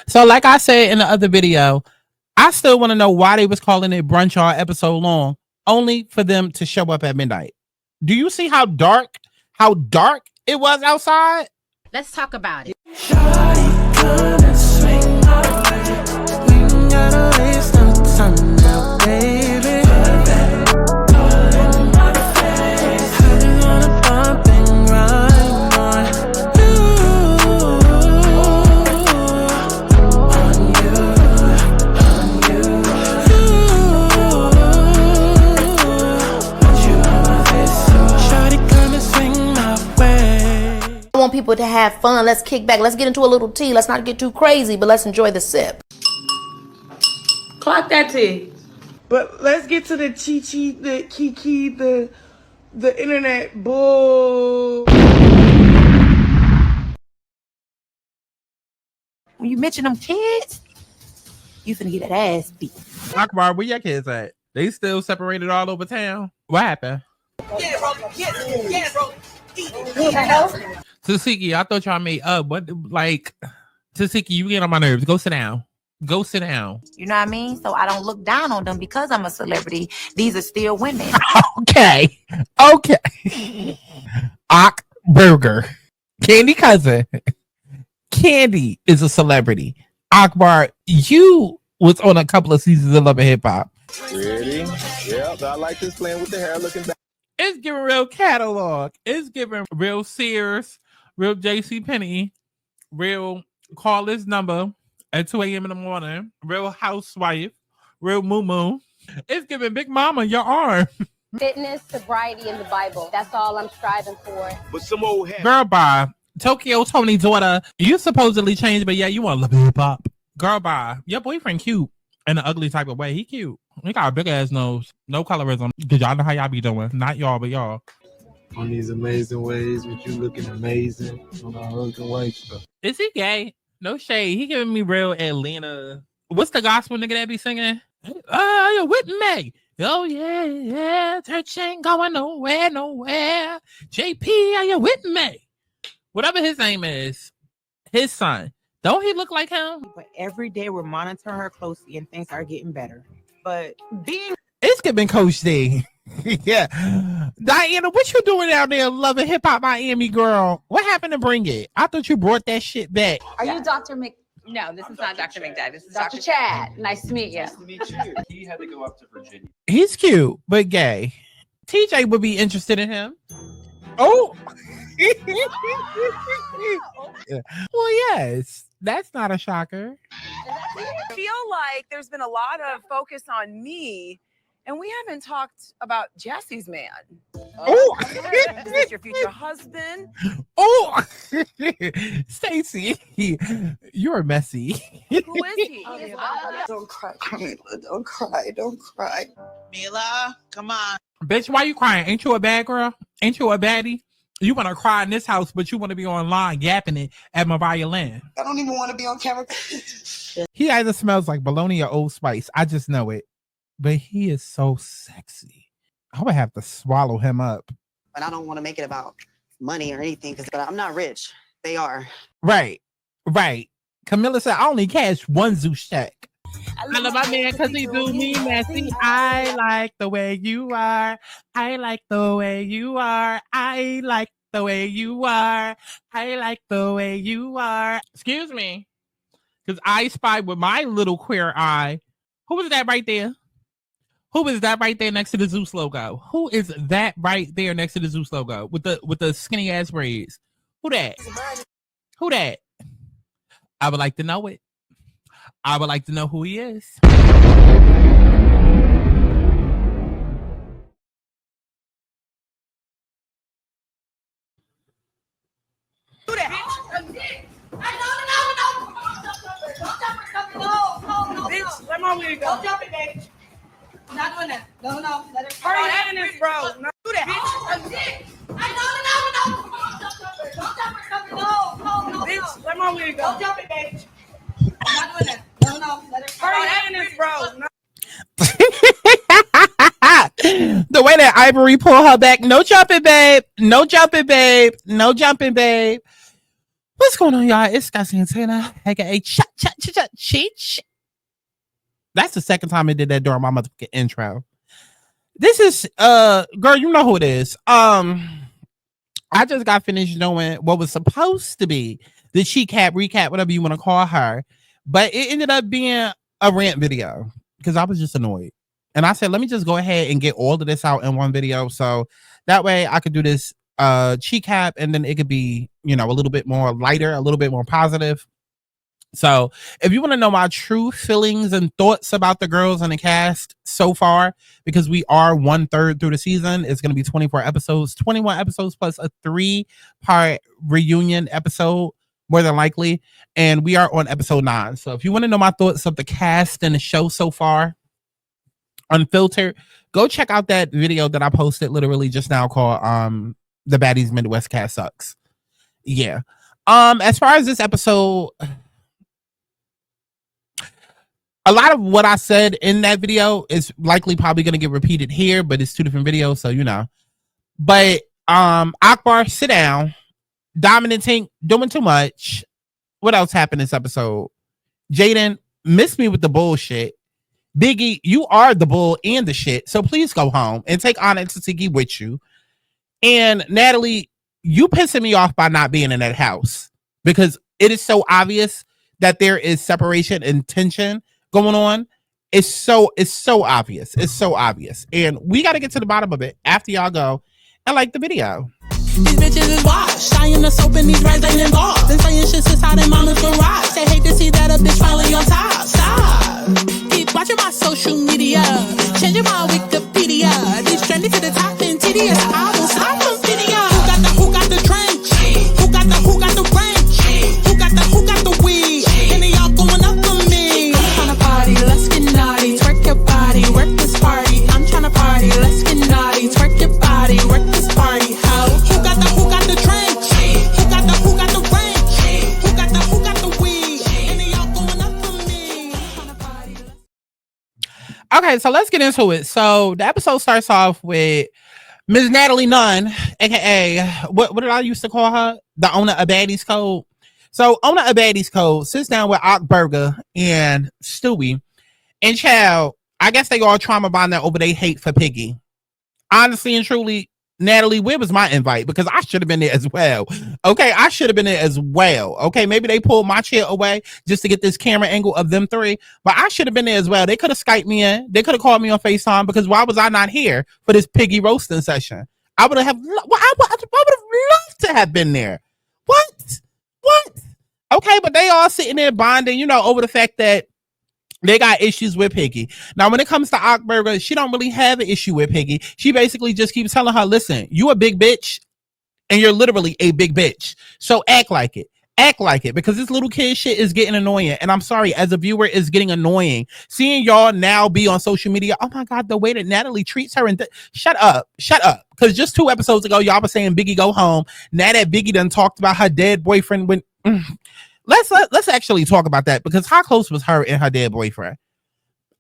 So like I said in the other video, I still want to know why they was calling it brunch all episode long, only for them to show up at midnight. Do you see how dark it was outside? Let's talk about it. I want people to have fun. Let's kick back. Let's get into a little tea. Let's not get too crazy, but let's enjoy the sip. Clock that tea. But let's get to the chi-chi, the kiki, the internet bull. When you mention them kids, you finna get that ass beat. Akbar, where your kids at? They still separated all over town. What happened? Yeah, bro. Yeah, bro. Tesehki, I thought y'all made up. What, like, Tesehki, you get on my nerves. Go sit down. Go sit down. You know what I mean? So I don't look down on them because I'm a celebrity. These are still women. Okay. Ak Burger. Candy cousin. Candy is a celebrity. Akbar, you was on a couple of seasons of Love and Hip Hop. Ready? Yep, I like this playing with the hair looking back. It's giving real catalog. It's giving real Sears, real JCPenney, real call this number at 2 a.m. in the morning, real housewife, real moo. It's giving Big Mama your arm. Fitness, sobriety, and the Bible. That's all I'm striving for. But some old hair. Girl, bye. Tokyo Tony's daughter, you supposedly changed, but yeah, you want to love hip hop. Girl, bye. Your boyfriend cute in an ugly type of way. He cute. He got a big ass nose. No colorism. Because y'all know how y'all be doing. Not y'all, but y'all. On these amazing ways with you looking amazing on our husband wife stuff. Is he gay? No shade. He giving me real Atlanta. What's the gospel nigga that be singing? You're with me. Oh yeah. Church ain't going nowhere. JP, are you with me? Whatever his name is. His son. Don't he look like him? But every day we're monitoring her closely and things are getting better. But it's giving Coach D. Yeah. Diana, what you doing out there loving hip hop Miami, girl? What happened to Bring It? I thought you brought that shit back. Are you Dr. Mc... No, this is not Dr. McDad. This is Dr. Chad. Nice to meet you. Nice to meet you. He had to go up to Virginia. He's cute, but gay. TJ would be interested in him. Oh. Well, yes. That's not a shocker. I feel like there's been a lot of focus on me, and we haven't talked about Jesse's man. Oh, is this your future husband? Oh, Stacey, you're messy. Who is he? Don't cry, Camila. Don't cry. Mila, come on. Bitch, why you crying? Ain't you a bad girl? Ain't you a baddie? You want to cry in this house, but you want to be online yapping it at my violin. I don't even want to be on camera. He either smells like bologna or Old Spice. I just know it. But he is so sexy. I would have to swallow him up. But I don't want to make it about money or anything because I'm not rich. They are. Right. Camilla said, I only cash one Zeus check. I love my man because he do me messy. I like the way you are. I like the way you are. I like the way you are. I like the way you are. Excuse me. Because I spied with my little queer eye. Who is that right there? Who is that right there next to the Zeus logo? Who is that right there next to the Zeus logo with the skinny ass braids? Who that? Who that? I would like to know it. I would like to know who he is. Who that? No. Bitch, let my wig go. Don't jump it, baby. I'm not doing that. No. Let it hurry up in this, bro. No, do that. No. Bitch, let my wig go. Don't jump it, baby. I'm not doing that. No. Let it hurry up in this, bro. No. The way that Ivory pulled her back. No jumping, babe. No jumping, babe. What's going on, y'all? It's Santana, aka Cheech. That's the second time I did that during my motherfucking intro. This is girl, you know who it is. I just got finished doing what was supposed to be the recap, whatever you want to call her, but it ended up being a rant video because I was just annoyed. And I said, let me just go ahead and get all of this out in one video. So that way I could do this cap, and then it could be, you know, a little bit more lighter, a little bit more positive. So if you want to know my true feelings and thoughts about the girls in the cast so far, because we are 1/3 through the season, it's going to be 24 episodes, 21 episodes plus a 3-part reunion episode, more than likely. And we are on episode 9. So if you want to know my thoughts of the cast and the show so far, unfiltered, go check out that video that I posted literally just now called The Baddies Midwest Cast Sucks. Yeah. As far as this episode, a lot of what I said in that video is likely probably going to get repeated here, but it's 2 different videos, so you know. But Akbar, sit down. Dominant Tank doing too much. What else happened this episode? Jaden missed me with the bullshit. Biggie, you are the bull and the shit, so please go home and take Anna and Tesehki with you. And Natalie, you pissing me off by not being in that house, because it is so obvious that there is separation and tension going on. It's so obvious. It's so obvious. And we got to get to the bottom of it after y'all go and like the video. These bitches is washed. I am the soap and these rats ain't involved. And saying shit since out in mama's garage. They hate to see that a bitch finally on top. Stop. Keep watching my social media. Changing my Wikipedia. This trendy to the top and tedious. I will stop from video. Who got the trench? Who got the wrench? Who got the weed? And they all going up for me. I'm tryna party, let's get naughty. Twerk your body, work this party. I'm tryna party, let's get naughty. Twerk your body, work this party. Who got the trench? Who got the wrench? Who got the weed? And they all going up for me. Okay, so let's get into it. So the episode starts off with Ms. Natalie Nunn, aka what did I used to call her? The owner of Baddies Code. So owner of Baddies Code sits down with Burger and Stewie, and child, I guess they all trauma bonding over their hate for Piggy. Honestly and truly, Natalie, where was my invite? Because I should have been there as well. Okay, I should have been there as well. Okay, maybe they pulled my chair away just to get this camera angle of them 3, but I should have been there as well. They could have Skyped me in. They could have called me on FaceTime, because why was I not here for this Piggy roasting session? I would have loved to have been there. What? Okay, but they all sitting there bonding, you know, over the fact that they got issues with Piggy. Now, when it comes to Ockburger, she don't really have an issue with Piggy. She basically just keeps telling her, listen, you a big bitch, and you're literally a big bitch. So act like it. Act like it, because this little kid shit is getting annoying. And I'm sorry, as a viewer, it's getting annoying. Seeing y'all now be on social media, oh my God, the way that Natalie treats her. And shut up. Because just 2 episodes ago, y'all were saying Biggie go home. Now that Biggie done talked about her dead boyfriend when... Let's actually talk about that, because how close was her and her dead boyfriend?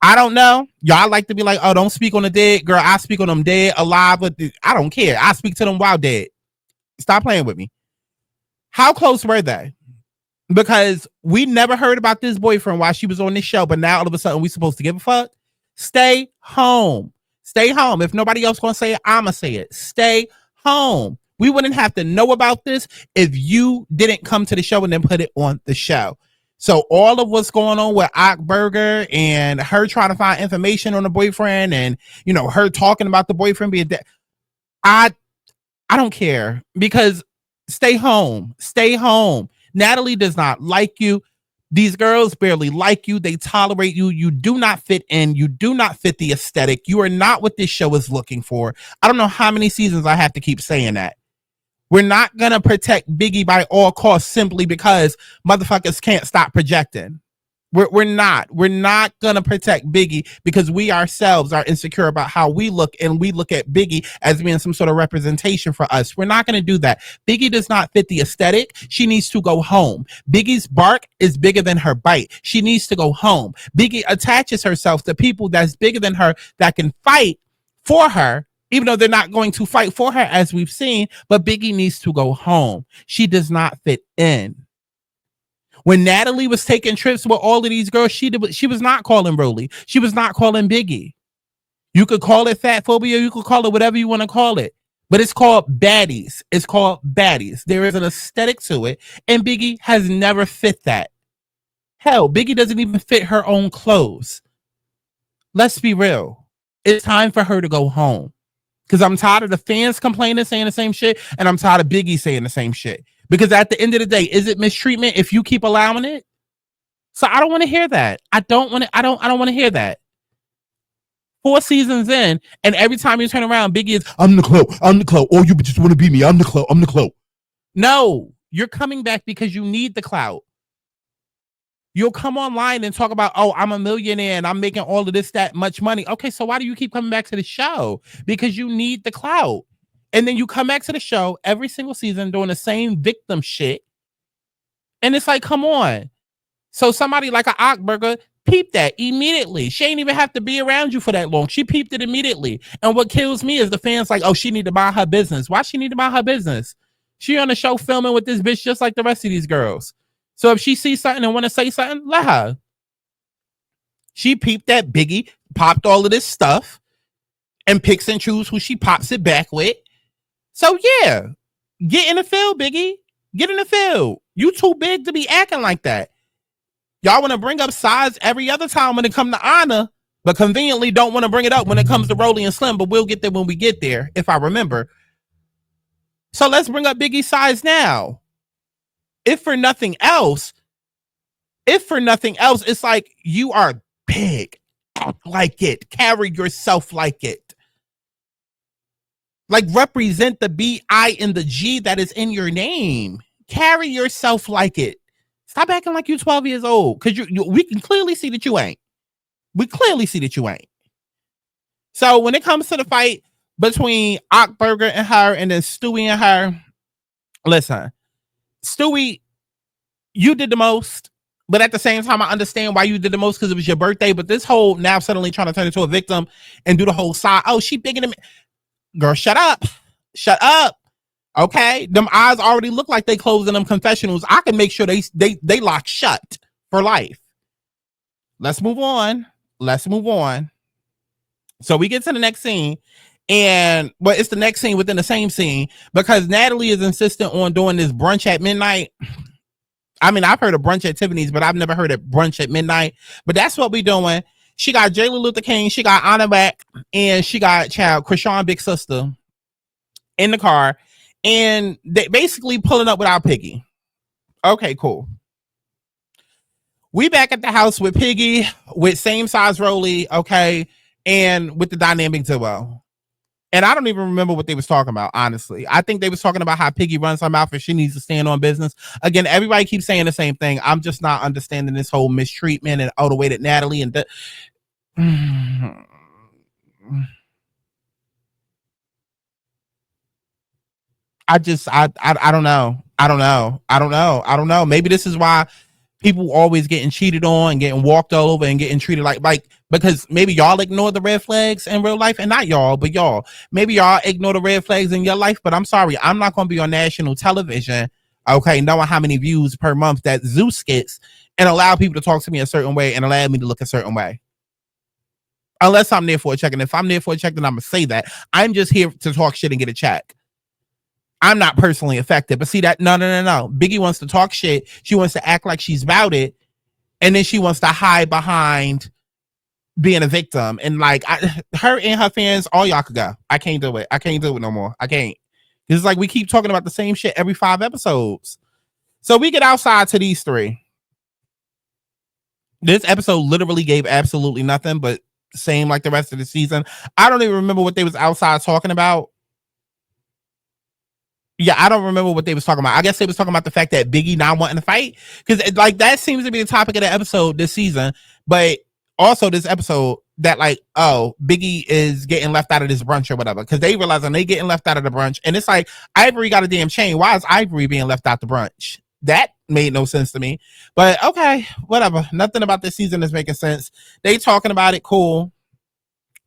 I don't know. Y'all like to be like, oh, don't speak on the dead. Girl, I speak on them dead, alive. I don't care. I speak to them while dead. Stop playing with me. How close were they? Because we never heard about this boyfriend while she was on this show, but now all of a sudden we supposed to give a fuck? Stay home. Stay home. If nobody else gonna say it, I'ma say it. Stay home. We wouldn't have to know about this if you didn't come to the show and then put it on the show. So all of what's going on with Ockburger and her trying to find information on the boyfriend, and, you know, her talking about the boyfriend being dead, I don't care, because stay home. Stay home. Natalie does not like you. These girls barely like you. They tolerate you. You do not fit in. You do not fit the aesthetic. You are not what this show is looking for. I don't know how many seasons I have to keep saying that. We're not going to protect Biggie by all costs simply because motherfuckers can't stop projecting. We're not going to protect Biggie because we ourselves are insecure about how we look, and we look at Biggie as being some sort of representation for us. We're not going to do that. Biggie does not fit the aesthetic. She needs to go home. Biggie's bark is bigger than her bite. She needs to go home. Biggie attaches herself to people that's bigger than her, that can fight for her, even though they're not going to fight for her, as we've seen. But Biggie needs to go home. She does not fit in. When Natalie was taking trips with all of these girls, she was not calling Rolly. She was not calling Biggie. You could call it fat phobia. You could call it whatever you want to call it. But it's called Baddies. It's called Baddies. There is an aesthetic to it. And Biggie has never fit that. Hell, Biggie doesn't even fit her own clothes. Let's be real. It's time for her to go home. Because I'm tired of the fans complaining, saying the same shit. And I'm tired of Biggie saying the same shit. Because at the end of the day, is it mistreatment if you keep allowing it? So I don't want to hear that. I don't want to hear that. 4 seasons in, and every time you turn around, Biggie is, I'm the clout. Oh, you just want to be me. I'm the clout. No, you're coming back because you need the clout. You'll come online and talk about, oh, I'm a millionaire and I'm making all of this, that much money. Okay, so why do you keep coming back to the show? Because you need the clout. And then you come back to the show every single season doing the same victim shit. And it's like, come on. So somebody like an Ockburger peeped that immediately. She ain't even have to be around you for that long. She peeped it immediately. And what kills me is the fans like, oh, she need to mind her business. Why she need to mind her business? She on the show filming with this bitch just like the rest of these girls. So if she sees something and want to say something, let her. She peeped that Biggie popped all of this stuff and picks and chooses who she pops it back with. So yeah, get in the field, Biggie. Get in the field. You too big to be acting like that. Y'all want to bring up size every other time when it comes to honor, but conveniently don't want to bring it up when it comes to Rolly and Slim, but we'll get there when we get there, if I remember. So let's bring up Biggie's size now. If for nothing else, it's like you are big. Act like it. Carry yourself like it. Like represent the B-I and the G that is in your name. Carry yourself like it. Stop acting like you're 12 years old. Because we can clearly see that you ain't. We clearly see that you ain't. So when it comes to the fight between Ockburger and her and then Stewie and her, listen, Stewie, you did the most. But at the same time, I understand why you did the most because it was your birthday. But this whole now suddenly trying to turn into a victim and do the whole side. Oh, she bigger than me. Girl, shut up. Shut up. Okay, them eyes already look like they closed in them confessionals. I can make sure they lock shut for life. Let's move on. So we get to the next scene, and it's the next scene within the same scene because Natalie is insistent on doing this brunch at midnight. I mean, I've heard of brunch at Tiffany's, but I've never heard of brunch at midnight. But that's what we're doing. She got Jayla Luther King, she got Anna back, and she got Krishan Big Sister in the car. And they basically pulling up without Piggy. Okay, cool. We back at the house with Piggy, with same size Rolly, okay, and with the dynamic duo. And I don't even remember what they was talking about, honestly. I think they was talking about how Piggy runs her mouth and she needs to stand on business. Again, everybody keeps saying the same thing. I'm just not understanding this whole mistreatment and the way that Natalie and I don't know. Maybe this is why people always getting cheated on and getting walked all over and getting treated like because maybe y'all ignore the red flags in real life, and not y'all, but y'all. Maybe y'all ignore the red flags in your life, but I'm sorry, I'm not going to be on national television, okay, knowing how many views per month that Zeus gets and allow people to talk to me a certain way and allow me to look a certain way. Unless I'm there for a check, and if I'm there for a check, then I'm going to say that. I'm just here to talk shit and get a check. I'm not personally affected, but see that? No. Biggie wants to talk shit. She wants to act like she's about it. And then she wants to hide behind being a victim. And like her and her fans, all y'all could go. I can't do it. I can't do it no more. I can't. It's like we keep talking about the same shit every 5 episodes. So we get outside to these 3. This episode literally gave absolutely nothing, but same like the rest of the season. I don't even remember what they was outside talking about. Yeah, I don't remember what they was talking about. I guess they was talking about the fact that Biggie not wanting to fight, because like that seems to be the topic of the episode this season. But also this episode that like, oh, Biggie is getting left out of this brunch or whatever, because they realizing they getting left out of the brunch, and it's like Ivory got a damn chain. Why is Ivory being left out the brunch? That made no sense to me. But okay, whatever. Nothing about this season is making sense. They talking about it, cool.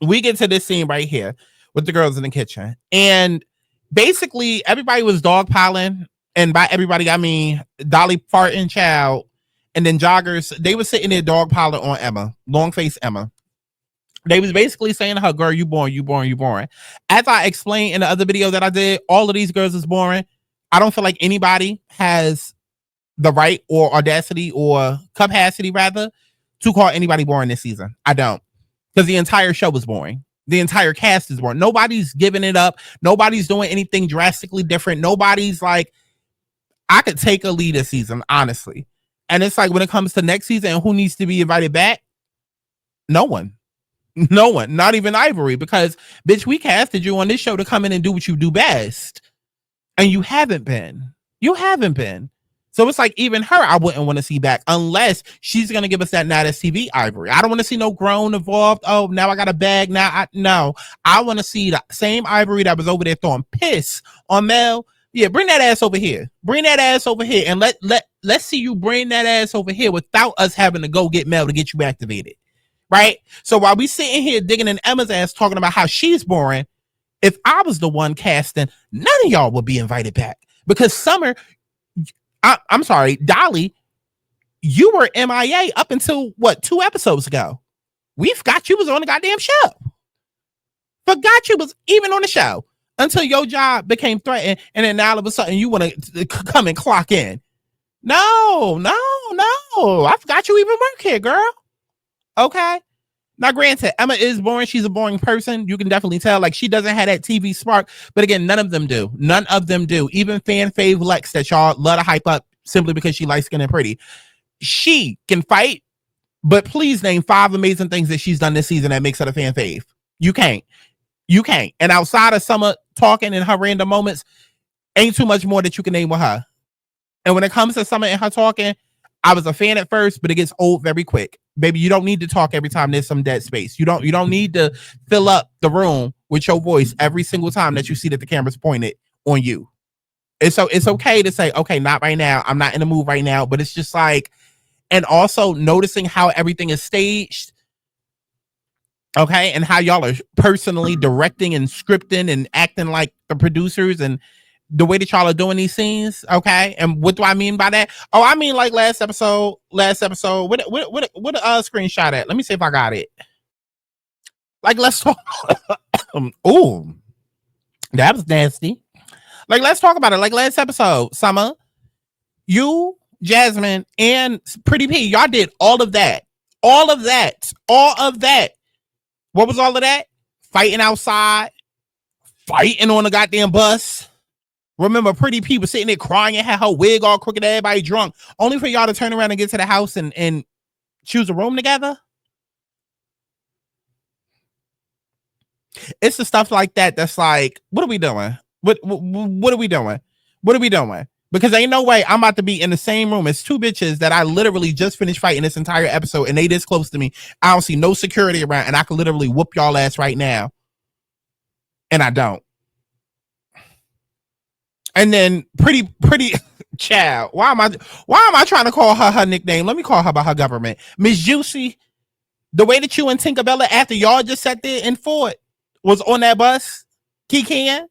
We get to this scene right here with the girls in the kitchen, and basically everybody was dogpiling, and by everybody I mean Dolly farting, child, and then joggers, they were sitting there dog piling on Emma, long face Emma. They was basically saying to her, girl, you boring, you boring, you boring. As I explained in the other video that I did, all of these girls is boring. I don't feel like anybody has the right or audacity or capacity rather to call anybody boring this season. I don't. Because the entire show was boring. The entire cast is boring. Nobody's giving it up. Nobody's doing anything drastically different. Nobody's like, I could take a lead this season, honestly. And it's like when it comes to next season and who needs to be invited back, no one. No one, not even Ivory, because bitch, we casted you on this show to come in and do what you do best. And you haven't been. You haven't been. So it's like even her, I wouldn't want to see back unless she's going to give us that Not STV Ivory. I don't want to see no grown involved. Oh, now I got a bag. No, I want to see the same Ivory that was over there throwing piss on Mel. Yeah, bring that ass over here. Bring that ass over here. And let's see you bring that ass over here without us having to go get Mel to get you activated. Right? So while we sitting here digging in Emma's ass talking about how she's boring, if I was the one casting, none of y'all would be invited back. Because Summer, I'm sorry, Dolly, you were MIA up until, what, 2 episodes ago. We forgot you was on the goddamn show. Forgot you was even on the show until your job became threatened, and then now all of a sudden you want to come and clock in. No. I forgot you even work here, girl. Okay. Now, granted, Emma is boring. She's a boring person. You can definitely tell. Like, she doesn't have that TV spark. But again, none of them do. None of them do. Even fan fave Lex that y'all love to hype up simply because she light skinned and pretty. She can fight, but please name 5 amazing things that she's done this season that makes her a fan fave. You can't. You can't. And outside of Summer talking in her random moments, ain't too much more that you can name with her. And when it comes to Summer and her talking, I was a fan at first, but it gets old very quick. Baby, you don't need to talk every time there's some dead space. You don't need to fill up the room with your voice every single time that you see that the camera's pointed on you. And so it's okay to say, okay, not right now. I'm not in the mood right now. But it's just like, and also noticing how everything is staged. Okay, and how y'all are personally directing and scripting and acting like the producers and the way that y'all are doing these scenes, okay? And what do I mean by that? Oh, I mean like last episode. What screenshot at? Let me see if I got it. Like, let's talk. Oh, that was nasty. Like, let's talk about it. Like last episode, Summer, you, Jasmine, and Pretty P, y'all did all of that. All of that. What was all of that? Fighting outside, fighting on the goddamn bus. Remember, Pretty P was sitting there crying and had her wig all crooked, everybody drunk, only for y'all to turn around and get to the house and choose a room together. It's the stuff like that that's like, what are we doing? What are we doing? What are we doing? Because ain't no way I'm about to be in the same room as 2 bitches that I literally just finished fighting this entire episode, and they this close to me. I don't see no security around, and I could literally whoop y'all ass right now. And I don't. And then pretty child. Why am I trying to call her nickname? Let me call her by her government. Miss Juicy, the way that you and Tinkerbella, after y'all just sat there and fought, was on that bus, kikiing,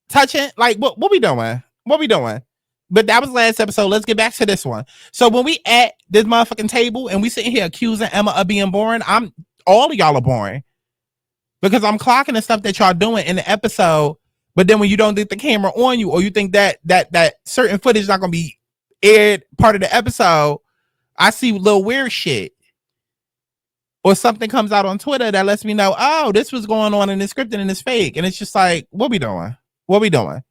touching, like what we doing? What we doing? But that was last episode. Let's get back to this one. So when we at this motherfucking table and we sitting here accusing Emma of being boring, all of y'all are boring. Because I'm clocking the stuff that y'all doing in the episode. But then when you don't get the camera on you, or you think that certain footage is not going to be aired part of the episode, I see little weird shit. Or something comes out on Twitter that lets me know, oh, this was going on in the scripting and it's fake. And it's just like, what we doing? What we doing?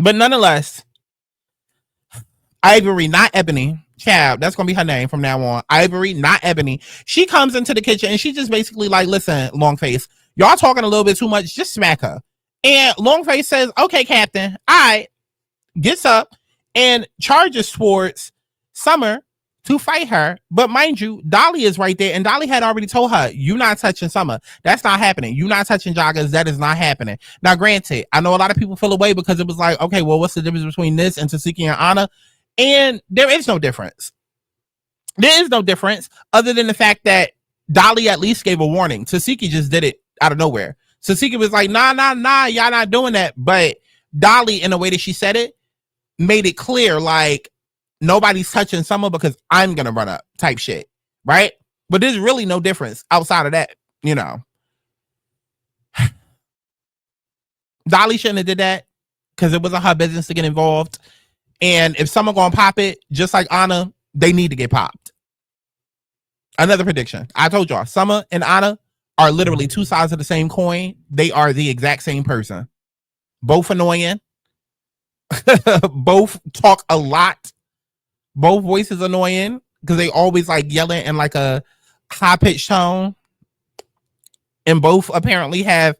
But nonetheless, Ivory, not Ebony, child, that's going to be her name from now on. Ivory, not Ebony. She comes into the kitchen and she just basically like, listen, Longface, y'all talking a little bit too much. Just smack her. And Longface says, okay, Captain. All right. Gets up and charges towards Summer to fight her. But mind you, Dolly is right there. And Dolly had already told her, you not touching Summer. That's not happening. You not touching joggers. That is not happening. Now, granted, I know a lot of people feel away because it was like, okay, well, what's the difference between this and Tesehki and Anna? And there is no difference. There is no difference other than the fact that Dolly at least gave a warning. Tesehki just did it out of nowhere. Tesehki was like, nah, y'all not doing that. But Dolly, in the way that she said it, made it clear, like, nobody's touching Summer because I'm gonna run up type shit, right? But there's really no difference outside of that, you know. Dolly shouldn't have did that because it wasn't her business to get involved. And if someone gonna pop it, just like Anna, they need to get popped. Another prediction. I told y'all, Summer and Anna are literally two sides of the same coin. They are the exact same person. Both annoying. Both talk a lot. Both voices annoying because they always like yelling in like a high-pitched tone. And both apparently have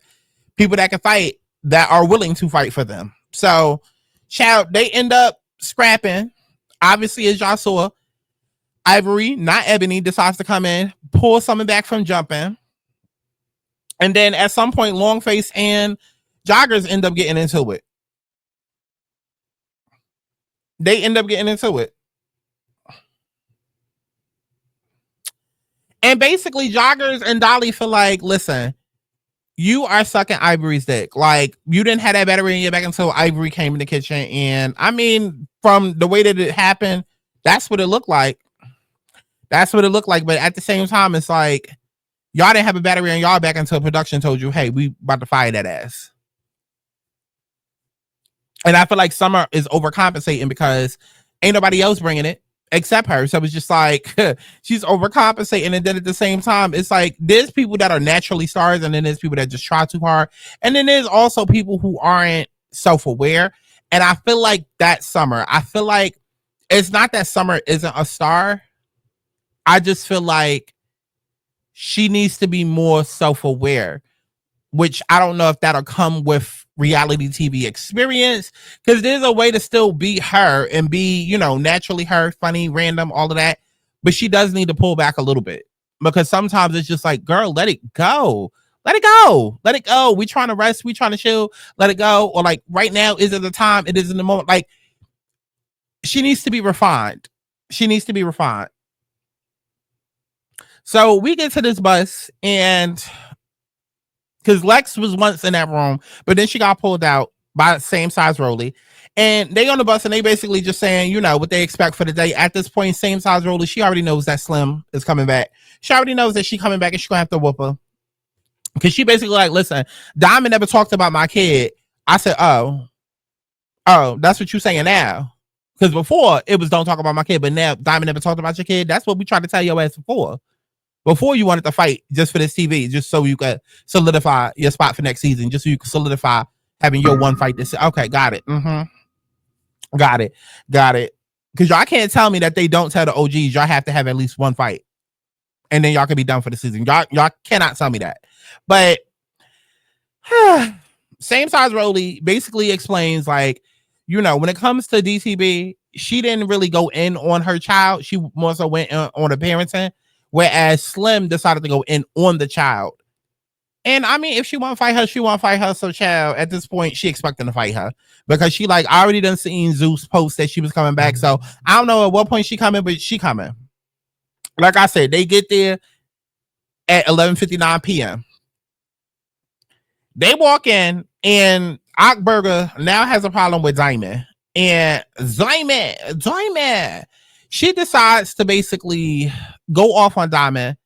people that can fight that are willing to fight for them. So, child, they end up scrapping. Obviously, as y'all saw, Ivory, not Ebony, decides to come in, pull Summer back from jumping. And then at some point, Longface and Joggers end up getting into it. They end up getting into it. And basically, Joggers and Dolly feel like, listen, you are sucking Ivory's dick. Like, you didn't have that battery in your back until Ivory came in the kitchen. And I mean, from the way that it happened, that's what it looked like. That's what it looked like. But at the same time, it's like, y'all didn't have a battery on y'all back until production told you, hey, we about to fire that ass. And I feel like Summer is overcompensating because ain't nobody else bringing it except her. So it's just like, she's overcompensating. And then at the same time, it's like, there's people that are naturally stars, and then there's people that just try too hard. And then there's also people who aren't self-aware. And I feel like that's Summer. I feel like it's not that Summer isn't a star. I just feel like she needs to be more self-aware, which I don't know if that'll come with reality TV experience, because there's a way to still be her and be, you know, naturally her, funny, random, all of that. But she does need to pull back a little bit, because sometimes it's just like, girl, let it go. Let it go. Let it go. We trying to rest. We trying to chill. Let it go. Or like right now, is it the time? It is in the moment. Like, she needs to be refined. She needs to be refined. So we get to this bus, and because Lex was once in that room, but then she got pulled out by same size Rolly. And they on the bus, and they basically just saying, you know, what they expect for the day. At this point, same size Rolly, she already knows that Slim is coming back. She already knows that she coming back and she's going to have to whoop her. Because she basically like, listen, Diamond never talked about my kid. I said, oh, that's what you saying now. Because before, it was don't talk about my kid. But now, Diamond never talked about your kid. That's what we tried to tell your ass before. Before you wanted to fight just for this TV, just so you could solidify your spot for next season, just so you could solidify having your one fight this. Okay, got it. Got it. Because y'all can't tell me that they don't tell the OGs y'all have to have at least one fight, and then y'all can be done for the season. Y'all cannot tell me that. But same size Rolly basically explains, like, you know, when it comes to DTB, she didn't really go in on her child. She more so went on the parenting. Whereas Slim decided to go in on the child. And I mean, if she want to fight her, she want to fight her. So child, at this point, she expecting to fight her. Because she like, I already done seen Zeus post that she was coming back. So I don't know at what point she coming, but she coming. Like I said, they get there at 11:59 p.m. They walk in, and Ockburger now has a problem with Diamond. And Diamond, she decides to basically go off on Diamond.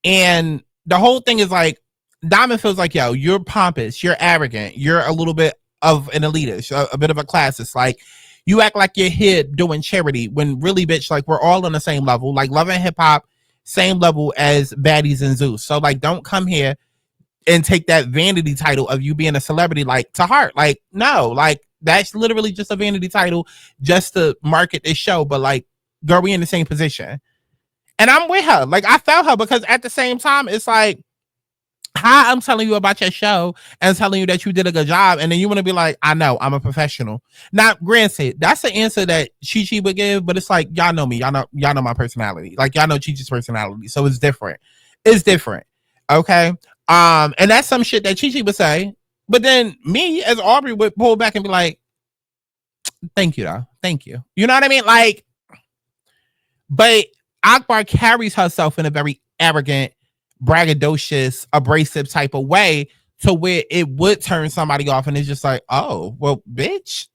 And the whole thing is like, Diamond feels like, yo, you're pompous, you're arrogant, you're a little bit of an elitist, a bit of a classist. Like, you act like you're here doing charity when really, bitch, like, we're all on the same level. Like, Love and Hip Hop, same level as Baddies and Zeus. So, like, don't come here and take that vanity title of you being a celebrity, like, to heart. Like, no, like, that's literally just a vanity title just to market this show. But, like, girl, we in the same position. And I'm with her. Like, I felt her, because at the same time, it's like, hi, I'm telling you about your show and telling you that you did a good job. And then you want to be like, I know, I'm a professional. Now, granted, that's the answer that Chi would give, but it's like, y'all know me. Y'all know my personality. Like, y'all know Chi's personality. So it's different. It's different. Okay. And that's some shit that Chi would say. But then me as Aubrey would pull back and be like, thank you, though. Thank you. You know what I mean? Like, but Akbar carries herself in a very arrogant, braggadocious, abrasive type of way to where it would turn somebody off. And it's just like, oh, well, bitch,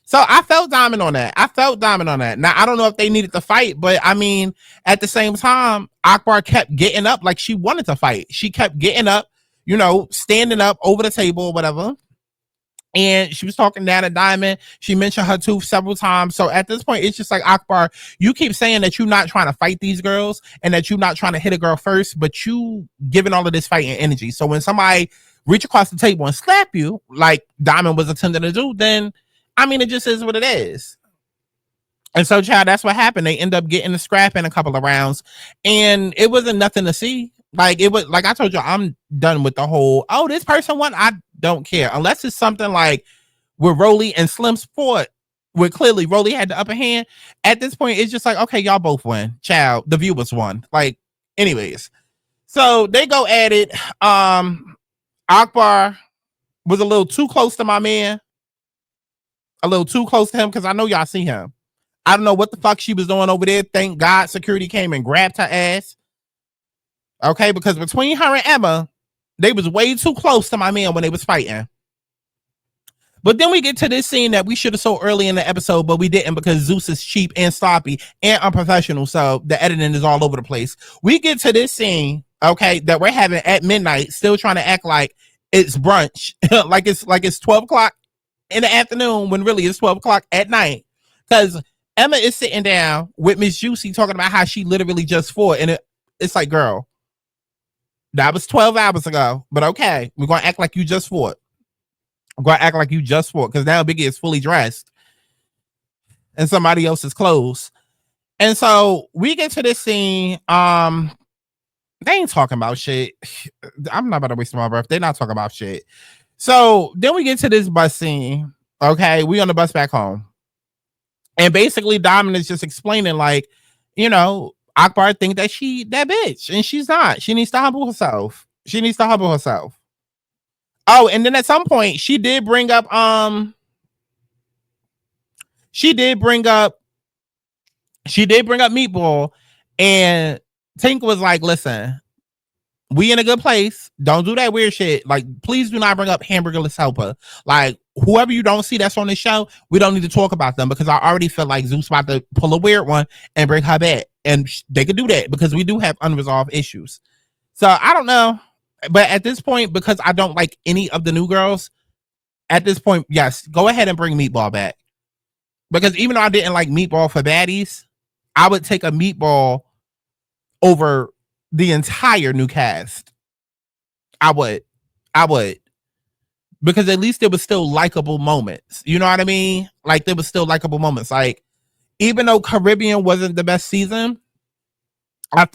So I felt Diamond on that. Now, I don't know if they needed to fight, but I mean, at the same time, Akbar kept getting up like she wanted to fight. She kept getting up, you know, standing up over the table or whatever. And she was talking down to Diamond. She mentioned her tooth several times. So at this point, it's just like, Akbar, you keep saying that you're not trying to fight these girls and that you're not trying to hit a girl first, but you giving all of this fighting energy. So when somebody reach across the table and slap you, like Diamond was attempting to do, then I mean, it just is what it is. And so, child, that's what happened. They end up getting a scrap in a couple of rounds, and it wasn't nothing to see. Like, it was, like I told you, I'm done with the whole, oh, this person won. I don't care. Unless it's something like with Rolly and Slim Sport, where clearly Rolly had the upper hand. At this point, it's just like, okay, y'all both win. Child, the viewers won. Like, anyways. So they go at it. Akbar was a little too close to my man. A little too close to him, because I know y'all see him. I don't know what the fuck she was doing over there. Thank God security came and grabbed her ass. Okay, because between her and Emma, they was way too close to my man when they was fighting. But then we get to this scene that we should have saw early in the episode, but we didn't because Zeus is cheap and sloppy and unprofessional, so the editing is all over the place. We get to this scene, okay, that we're having at midnight, still trying to act like it's brunch, like it's 12 o'clock in the afternoon when really it's 12 o'clock at night, because Emma is sitting down with Miss Juicy talking about how she literally just fought, and it's like, girl, that was 12 hours ago, but okay, we're gonna act like you just fought. I'm gonna act like you just fought, because now Biggie is fully dressed in somebody else's clothes. And so we get to this scene. They ain't talking about shit. I'm not about to waste my breath. They're not talking about shit. So then we get to this bus scene. Okay, we on the bus back home. And basically Diamond is just explaining, like, you know, Akbar think that she that bitch, and she's not. She needs to humble herself. Oh, and then at some point she did bring up Meatball, and Tink was like, listen, we in a good place. Don't do that weird shit. Like, please do not bring up Hamburgerless Helper. Like, whoever you don't see that's on this show, we don't need to talk about them, because I already feel like Zeus about to pull a weird one and bring her back. And they could do that because we do have unresolved issues. So I don't know. But at this point, because I don't like any of the new girls, at this point, yes, go ahead and bring Meatball back. Because even though I didn't like Meatball for Baddies, I would take a Meatball over the entire new cast. I would. Because at least there was still likable moments. You know what I mean? Like, there was still likable moments. Like, even though Caribbean wasn't the best season, I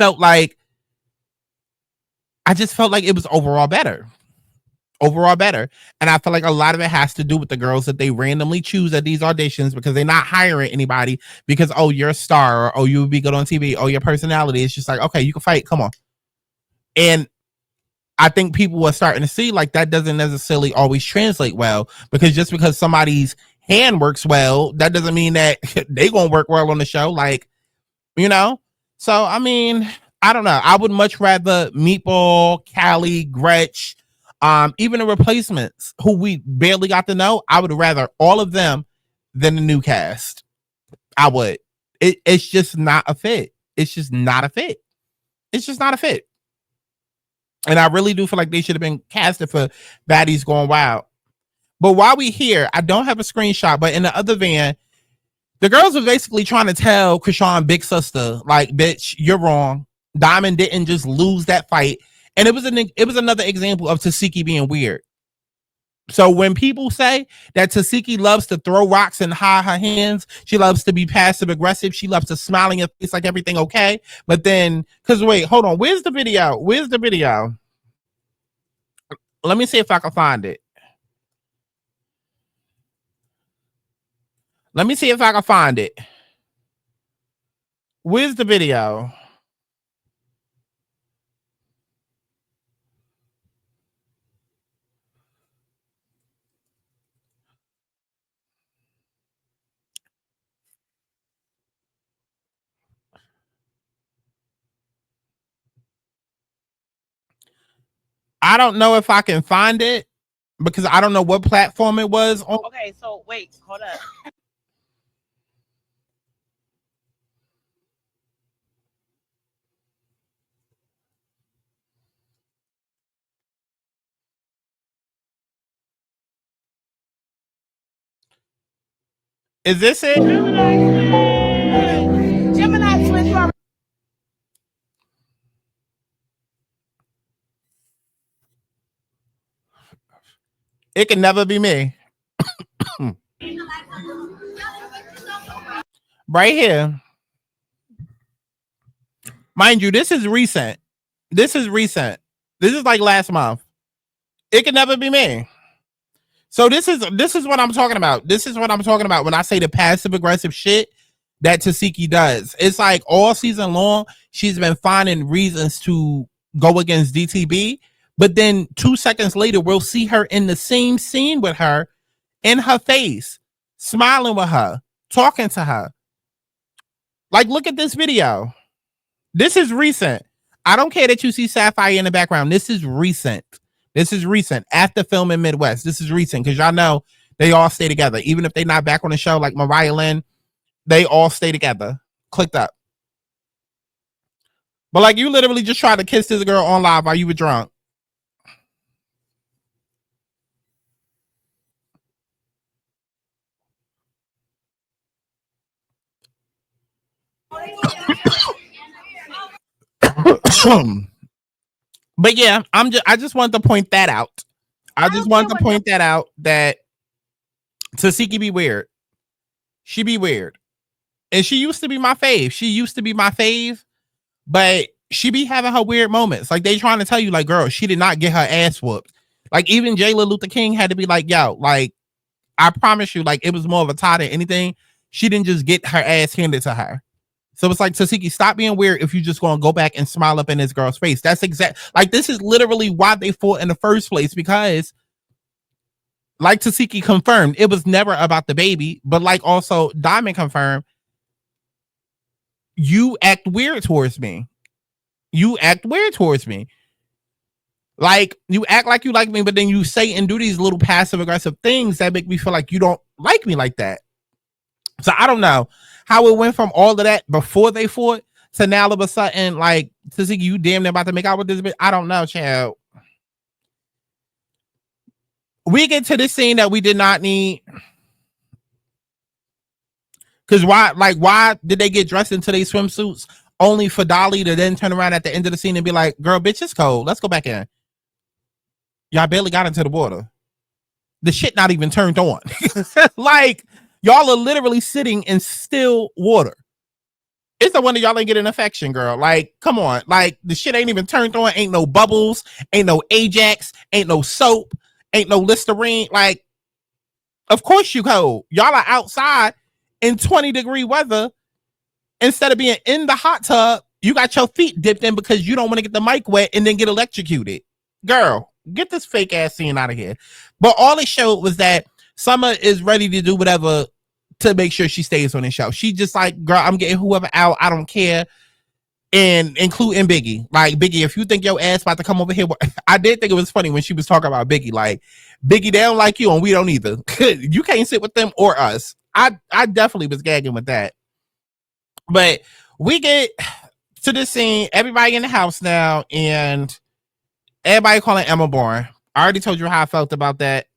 just felt like it was overall better. And I feel like a lot of it has to do with the girls that they randomly choose at these auditions, because they're not hiring anybody because, oh, you're a star, or oh, you would be good on TV, or your personality. It's just like, okay, you can fight, come on. And I think people are starting to see, like, that doesn't necessarily always translate well, because just because somebody's hand works well, that doesn't mean that they gonna work well on the show. Like, you know? So, I mean, I don't know. I would much rather Meatball, Callie, Gretch, even the replacements who we barely got to know. I would rather all of them than the new cast. I would. It's just not a fit. It's just not a fit. And I really do feel like they should have been casted for Baddies Gone Wild. But while we here, I don't have a screenshot, but in the other van, the girls were basically trying to tell Krishan, big sister, like, bitch, you're wrong. Diamond didn't just lose that fight. And it was another example of Tesehki being weird. So when people say that Tesehki loves to throw rocks and hide her hands, she loves to be passive aggressive, she loves to smile in your face like everything okay. But then, because wait, hold on, where's the video? Let me see if I can find it. Where's the video? I don't know if I can find it because I don't know what platform it was on. Okay, so wait, hold up. Is this it? Gemini twins. It can never be me. Right here. Mind you, this is recent. This is recent. This is like last month. It can never be me. So this is what I'm talking about. This is what I'm talking about when I say the passive aggressive shit that Tesehki does. It's like all season long, she's been finding reasons to go against DTB. But then 2 seconds later, we'll see her in the same scene with her, in her face, smiling with her, talking to her. Like, look at this video. This is recent. I don't care that you see Sapphire in the background. This is recent. This is recent. After filming Midwest. This is recent because y'all know they all stay together. Even if they're not back on the show like Mariah Lynn, they all stay together. Clicked up. But like, you literally just tried to kiss this girl on live while you were drunk. But yeah, I just wanted to point that out. I just wanted to point that out that Tesehki be weird. She be weird. And she used to be my fave. She used to be my fave, but she be having her weird moments. Like, they trying to tell you, like, girl, she did not get her ass whooped. Like, even Jayla Luther King had to be like, yo, like, I promise you, like, it was more of a tie than anything. She didn't just get her ass handed to her. So it's like, Tesehki, stop being weird if you just going to go back and smile up in this girl's face. That's like, this is literally why they fought in the first place, because like Tesehki confirmed, it was never about the baby, but like also Diamond confirmed, you act weird towards me. You act weird towards me. Like, you act like you like me, but then you say and do these little passive aggressive things that make me feel like you don't like me like that. So I don't know how it went from all of that before they fought to now all of a sudden, like, Tesehki, you damn near about to make out with this bitch. I don't know, child. We get to this scene that we did not need. Because why did they get dressed into their swimsuits only for Dolly to then turn around at the end of the scene and be like, girl, bitch, it's cold. Let's go back in. Y'all barely got into the water. The shit not even turned on. Like, y'all are literally sitting in still water. It's the one that y'all ain't getting infection, girl. Like, come on. Like, the shit ain't even turned on. Ain't no bubbles. Ain't no Ajax. Ain't no soap. Ain't no Listerine. Like, of course you cold. Y'all are outside in 20-degree weather. Instead of being in the hot tub, you got your feet dipped in because you don't want to get the mic wet and then get electrocuted. Girl, get this fake ass scene out of here. But all it showed was that Summer is ready to do whatever to make sure she stays on the show. She just like, girl, I'm getting whoever out. I don't care. And including Biggie. Like, Biggie, if you think your ass about to come over here. I did think it was funny when she was talking about Biggie. Like, Biggie, they don't like you and we don't either. You can't sit with them or us. I definitely was gagging with that. But we get to this scene. Everybody in the house now. And everybody calling Emma boring. I already told you how I felt about that.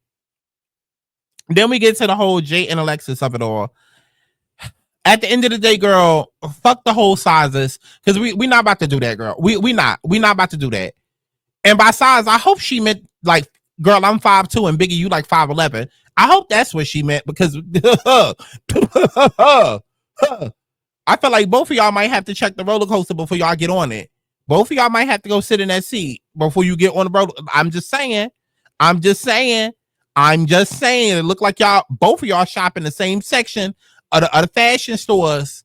Then we get to the whole Jay and Alexis of it all. At the end of the day, girl, fuck the whole sizes. Because we not about to do that, girl. We not about to do that. And by size, I hope she meant like, girl, I'm 5'2" and Biggie, you like 5'11". I hope that's what she meant because I feel like both of y'all might have to check the roller coaster before y'all get on it. Both of y'all might have to go sit in that seat before you get on the road. I'm just saying. It look like y'all, both of y'all shop in the same section of the fashion stores.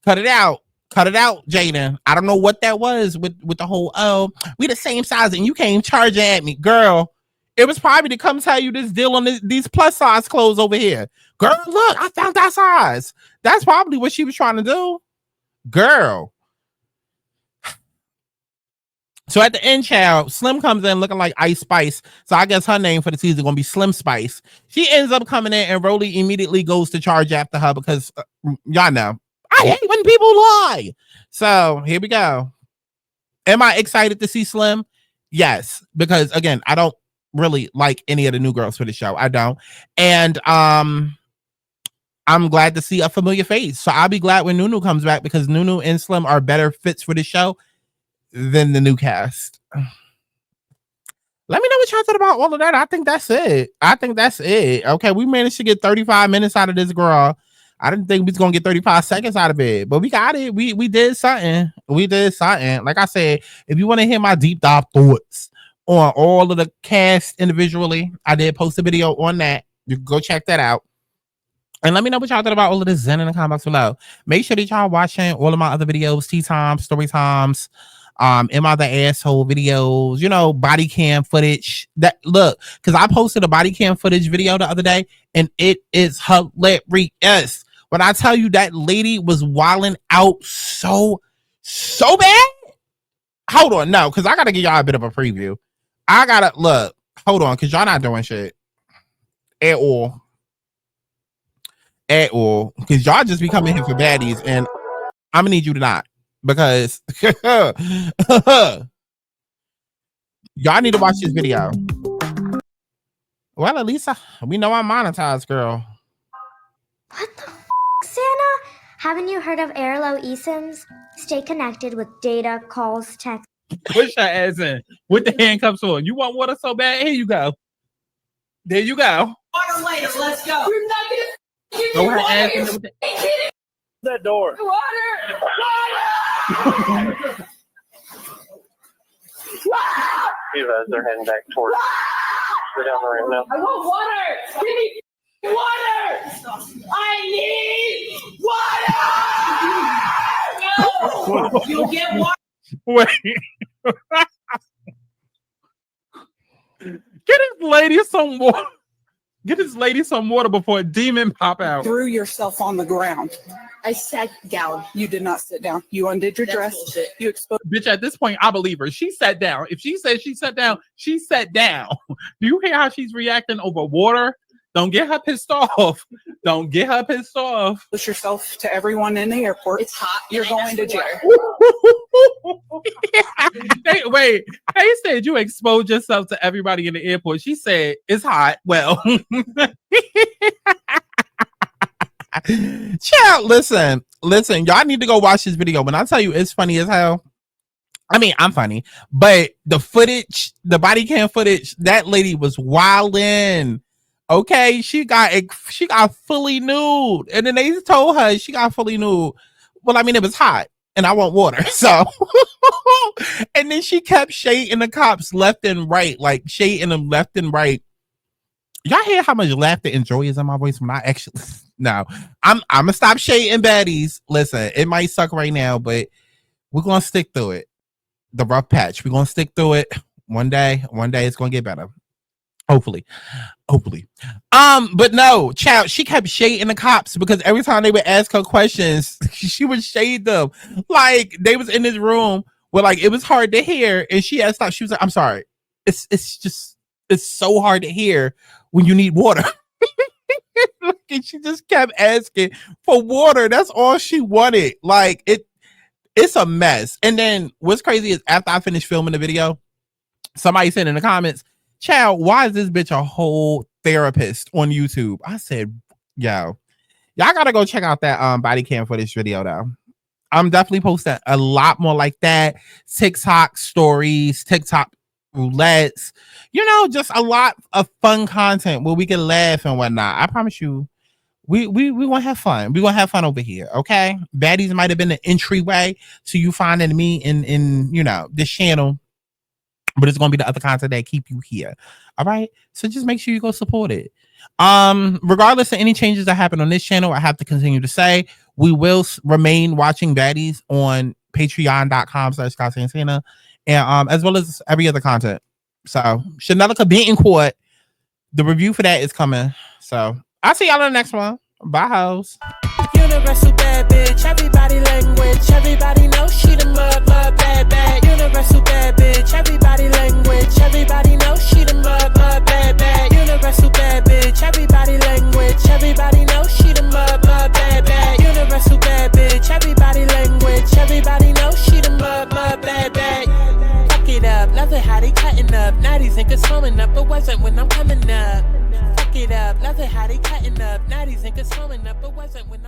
Cut it out, Jaden. I don't know what that was with the whole, oh, we the same size and you came charging at me. Girl, it was probably to come tell you this deal on these plus size clothes over here. Girl, look, I found that size. That's probably what she was trying to do. Girl. So at the end, child, Slim comes in looking like Ice Spice. So I guess her name for the season is going to be Slim Spice. She ends up coming in and Rolly immediately goes to charge after her because y'all know, I hate when people lie. So here we go. Am I excited to see Slim? Yes, because again, I don't really like any of the new girls for the show. I don't. And I I'm glad to see a familiar face. So I'll be glad when Nunu comes back because Nunu and Slim are better fits for the show than the new cast. Let me know what y'all thought about all of that. I think that's it. Okay, we managed to get 35 minutes out of this girl. I didn't think we was gonna get 35 seconds out of it, but we got it. We did something. Like I said, if you want to hear my deep dive thoughts on all of the cast individually, I did post a video on that. You can go check that out. And let me know what y'all thought about all of this Zen in the comments below. Make sure that y'all watching all of my other videos, Tea Times, Story Times, am I the asshole videos, you know, body cam footage. That look, because I posted a body cam footage video the other day and it is hilarious. When I tell you that lady was wilding out so bad. Hold on, no, because I gotta give y'all a bit of a preview. I gotta look, hold on, because y'all not doing shit at all. Because y'all just be coming here for baddies, and I'm gonna need you to not, because y'all need to watch this video. Well, at least we know I'm monetized, girl. What the Santa? Haven't you heard of Airlo eSIMs? Stay connected with data, calls, text. Push her ass in with the handcuffs on. You want water so bad? Here you go. There you go. Water later, let's go. We're not gonna Throw her ass in with the that door. Water! They're heading back towards. They're down the ramp now. I want water! Give me water! I need water! No! You'll get water. Wait. Get this lady some water. Get this lady some water before a demon pop out. Threw yourself on the ground. I sat down. You did not sit down. You undid your dress. Bullshit. You exposed. Bitch, at this point, I believe her. She sat down. If she says she sat down, she sat down. Do you hear how she's reacting over water? Don't get her pissed off. Don't get her pissed off. Push yourself to everyone in the airport. It's hot. You're going to jail. Wait, they said you exposed yourself to everybody in the airport. She said it's hot. Well, child, listen. Y'all need to go watch this video. When I tell you it's funny as hell, I mean, I'm funny, but the footage, the body cam footage, that lady was wildin'. Okay, she got fully nude, and then they told her she got fully nude. Well, I mean, it was hot, and I want water, so. And then she kept shading the cops left and right, like shading them left and right. Y'all hear how much laughter and joy is in my voice when I actually? No, I'm gonna stop shading baddies. Listen, it might suck right now, but we're gonna stick through it. The rough patch, we're gonna stick through it. One day it's gonna get better. Hopefully. But no, child, she kept shading the cops because every time they would ask her questions, she would shade them. Like they was in this room where like it was hard to hear, and she had stopped. She was like, "I'm sorry, it's so hard to hear when you need water." And she just kept asking for water. That's all she wanted. Like it's a mess. And then what's crazy is after I finished filming the video, somebody said in the comments, "Child, why is this bitch a whole therapist on YouTube?" I said, yo, y'all gotta go check out that body cam footage video though. I'm definitely posting a lot more like that. TikTok stories, TikTok roulettes, you know, just a lot of fun content where we can laugh and whatnot. I promise you, we gonna have fun. We gonna have fun over here, okay? Baddies might have been the entryway to you finding me in you know, this channel, but it's gonna be the other content that keep you here. All right, so just make sure you go support it. Regardless of any changes that happen on this channel, I have to continue to say we will remain watching baddies on patreon.com/Santana, and as well as every other content. So Chanelica being in court, the review for that is coming. So I'll see y'all in the next one. Bye, hoes. Universal bad bitch, everybody language, everybody knows she the mud bad. Universal bad bitch, everybody language, everybody knows she the mud bad. Universal bad bitch, everybody language, everybody knows she the mud bad. Universal bad bitch, everybody language, everybody knows she the mud bad. Fuck it up, love it how they cutting up. Now these niggas flowing up, but wasn't when I'm coming up. Fuck it up, love Love it how they cutting up. Now these niggas throwing up. It wasn't when I'm